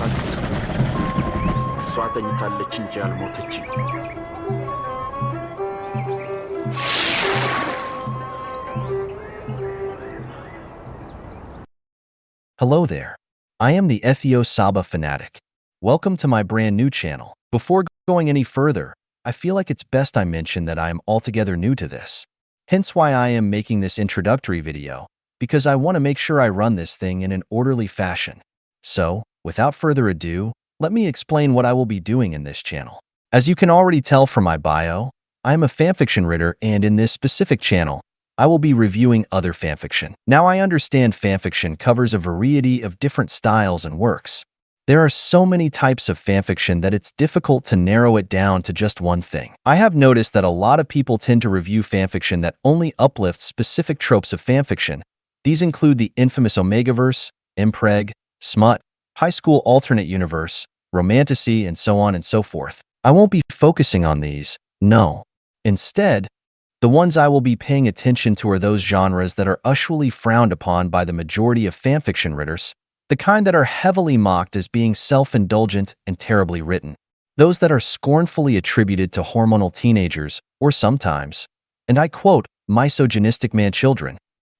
አልተሰማም። እሷ ተኝታለች እንጂ አልሞተችም። Hello there. I am the Ethio Saba fanatic. Welcome to my brand new channel. Before going any further, I feel like it's best I mention that I am altogether new to this. Hence why I am making this introductory video, because I want to make sure I run this thing in an orderly fashion. So, without further ado, let me explain what I will be doing in this channel. As you can already tell from my bio, I am a fanfiction writer, and in this specific channel, I will be reviewing other fanfiction. Now, I understand fanfiction covers a variety of different styles and works. There are so many types of fanfiction that it's difficult to narrow it down to just one thing. I have noticed that a lot of people tend to review fanfiction that only uplifts specific tropes of fanfiction. These include the infamous Omegaverse, impreg, smut, high school alternate universe, romantasy, and so on and so forth. I won't be focusing on these, no. Instead, the ones I will be paying attention to are those genres that are usually frowned upon by the majority of fanfiction writers, the kind that are heavily mocked as being self-indulgent and terribly written, those that are scornfully attributed to hormonal teenagers, or sometimes, and I quote, misogynistic man-children.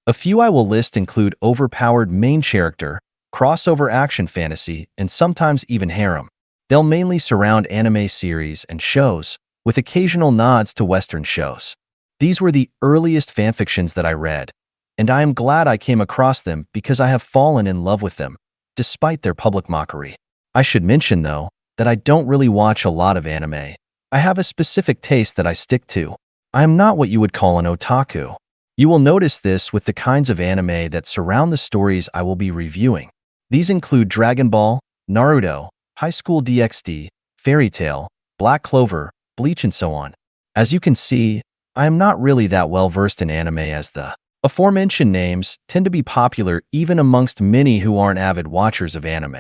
A few I will list include overpowered main character, crossover action fantasy, and sometimes even harem. They'll mainly surround anime series and shows, with occasional nods to Western shows. These were the earliest fanfictions that I read, and I am glad I came across them because I have fallen in love with them, despite their public mockery. I should mention, though, that I don't really watch a lot of anime. I have a specific taste that I stick to. I am not what you would call an otaku. You will notice this with the kinds of anime that surround the stories I will be reviewing. These include Dragon Ball, Naruto, High School DxD, Fairy Tail, Black Clover, Bleach, and so on. As you can see, I am not really that well versed in anime, as the aforementioned names tend to be popular even amongst many who aren't avid watchers of anime.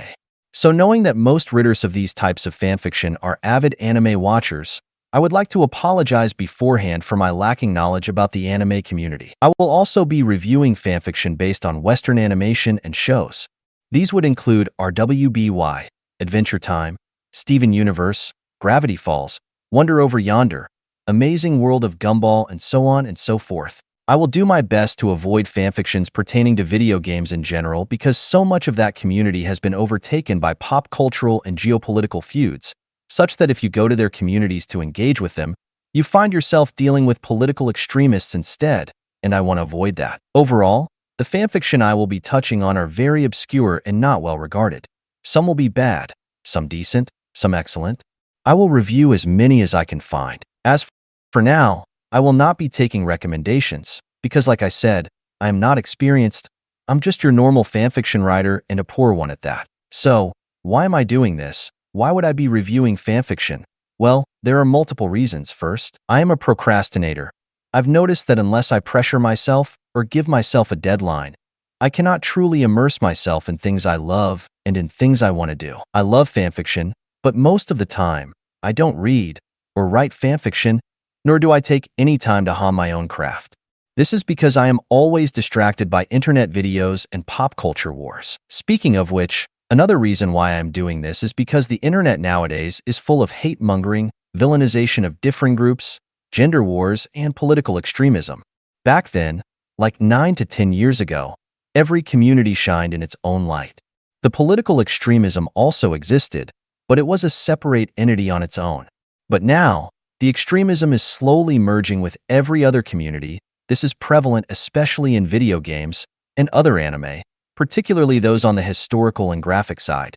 So knowing that most readers of these types of fanfiction are avid anime watchers, I would like to apologize beforehand for my lacking knowledge about the anime community. I will also be reviewing fanfiction based on Western animation and shows. These would include RWBY, Adventure Time, Steven Universe, Gravity Falls, Wonder Over Yonder, Amazing World of Gumball, and so on and so forth. I will do my best to avoid fanfictions pertaining to video games in general because so much of that community has been overtaken by pop cultural and geopolitical feuds, such that if you go to their communities to engage with them, you find yourself dealing with political extremists instead, and I want to avoid that. Overall, the fanfiction I will be touching on are very obscure and not well regarded. Some will be bad, some decent, some excellent. I will review as many as I can find. As for now, I will not be taking recommendations, because like I said, I am not experienced. I'm just your normal fanfiction writer, and a poor one at that. So, why am I doing this? Why would I be reviewing fanfiction? Well, there are multiple reasons. First, I am a procrastinator. I've noticed that unless I pressure myself or give myself a deadline, I cannot truly immerse myself in things I love and in things I want to do. I love fanfiction, but most of the time, I don't read or write fanfiction, nor do I take any time to hone my own craft. This is because I am always distracted by internet videos and pop culture wars. Speaking of which, another reason why I'm doing this is because the internet nowadays is full of hate-mongering, villainization of differing groups, gender wars, and political extremism. Back then, like 9 to 10 years ago, every community shined in its own light. The political extremism also existed, but it was a separate entity on its own. But now, the extremism is slowly merging with every other community. This is prevalent especially in video games and other anime, particularly those on the historical and graphic side.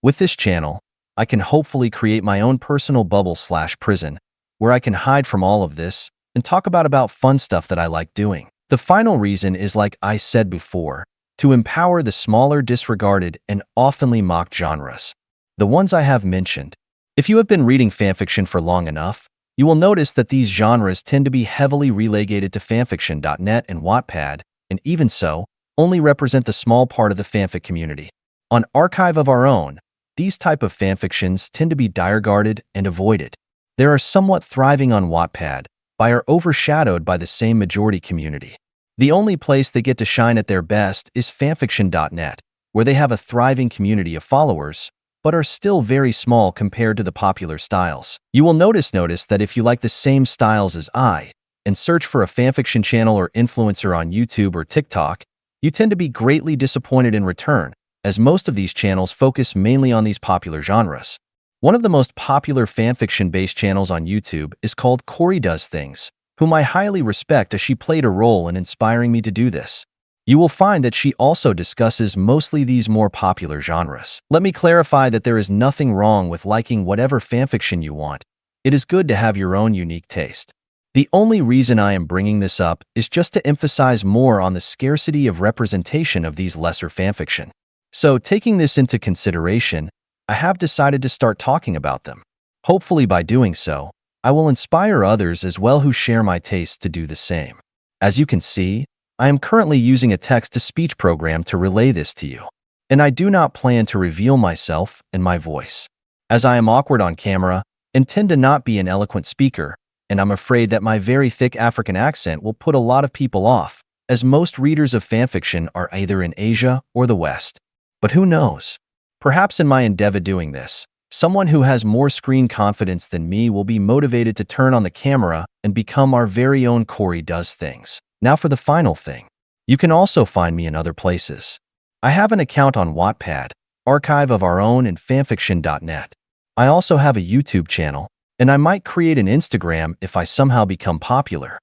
With this channel, I can hopefully create my own personal bubble/prison, where I can hide from all of this and talk about fun stuff that I like doing. The final reason is, like I said before, to empower the smaller, disregarded, and oftenly mocked genres, the ones I have mentioned. If you have been reading fanfiction for long enough, you will notice that these genres tend to be heavily relegated to fanfiction.net and Wattpad, and even so, only represent the small part of the fanfic community. On Archive of Our Own, these type of fanfictions tend to be disregarded and avoided. They are somewhat thriving on Wattpad, but are overshadowed by the same majority community. The only place they get to shine at their best is fanfiction.net, where they have a thriving community of followers, but are still very small compared to the popular styles. You will notice that if you like the same styles as I, and search for a fanfiction channel or influencer on YouTube or TikTok, you tend to be greatly disappointed in return, as most of these channels focus mainly on these popular genres. One of the most popular fanfiction-based channels on YouTube is called Corey Does Things, whom I highly respect as she played a role in inspiring me to do this. You will find that she also discusses mostly these more popular genres. Let me clarify that there is nothing wrong with liking whatever fanfiction you want. It is good to have your own unique taste. The only reason I am bringing this up is just to emphasize more on the scarcity of representation of these lesser fanfiction. So, taking this into consideration, I have decided to start talking about them. Hopefully by doing so, I will inspire others as well who share my tastes to do the same. As you can see, I am currently using a text-to-speech program to relay this to you, and I do not plan to reveal myself and my voice, as I am awkward on camera and tend to not be an eloquent speaker, and I'm afraid that my very thick African accent will put a lot of people off, as most readers of fanfiction are either in Asia or the West. But who knows? Perhaps in my endeavor doing this, someone who has more screen confidence than me will be motivated to turn on the camera and become our very own Corey Does Things. Now for the final thing. You can also find me in other places. I have an account on Wattpad, Archive of Our Own, and fanfiction.net. I also have a YouTube channel, and I might create an Instagram if I somehow become popular.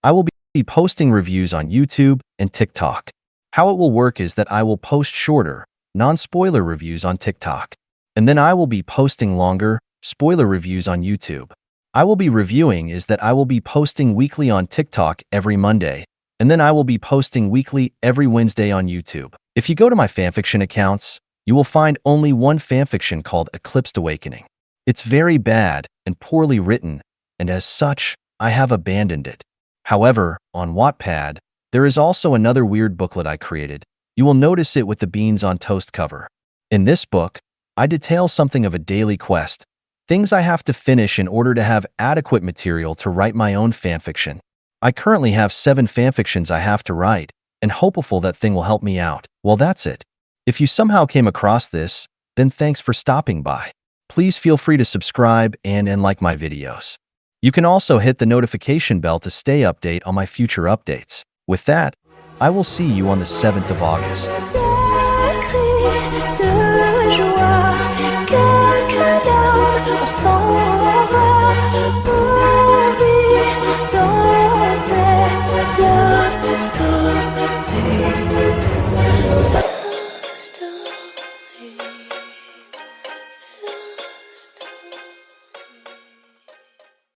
I will be posting reviews on YouTube and TikTok. How it will work is that I will post shorter, non-spoiler reviews on TikTok, and then I will be posting longer, spoiler reviews on YouTube. I will be reviewing is that I will be posting weekly on TikTok every Monday, and then I will be posting weekly every Wednesday on YouTube. If you go to my fanfiction accounts, you will find only one fanfiction called Eclipsed Awakening. It's very bad and poorly written, and as such, I have abandoned it. However, on Wattpad, there is also another weird booklet I created. You will notice it with the beans on toast cover. In this book, I detail something of a daily quest, things I have to finish in order to have adequate material to write my own fanfiction. I currently have 7 fanfictions I have to write, and hopeful that thing will help me out. Well, that's it. If you somehow came across this, then thanks for stopping by. Please feel free to subscribe and like my videos. You can also hit the notification bell to stay updated on my future updates. With that, I will see you on the 7th of August. Dans cette story.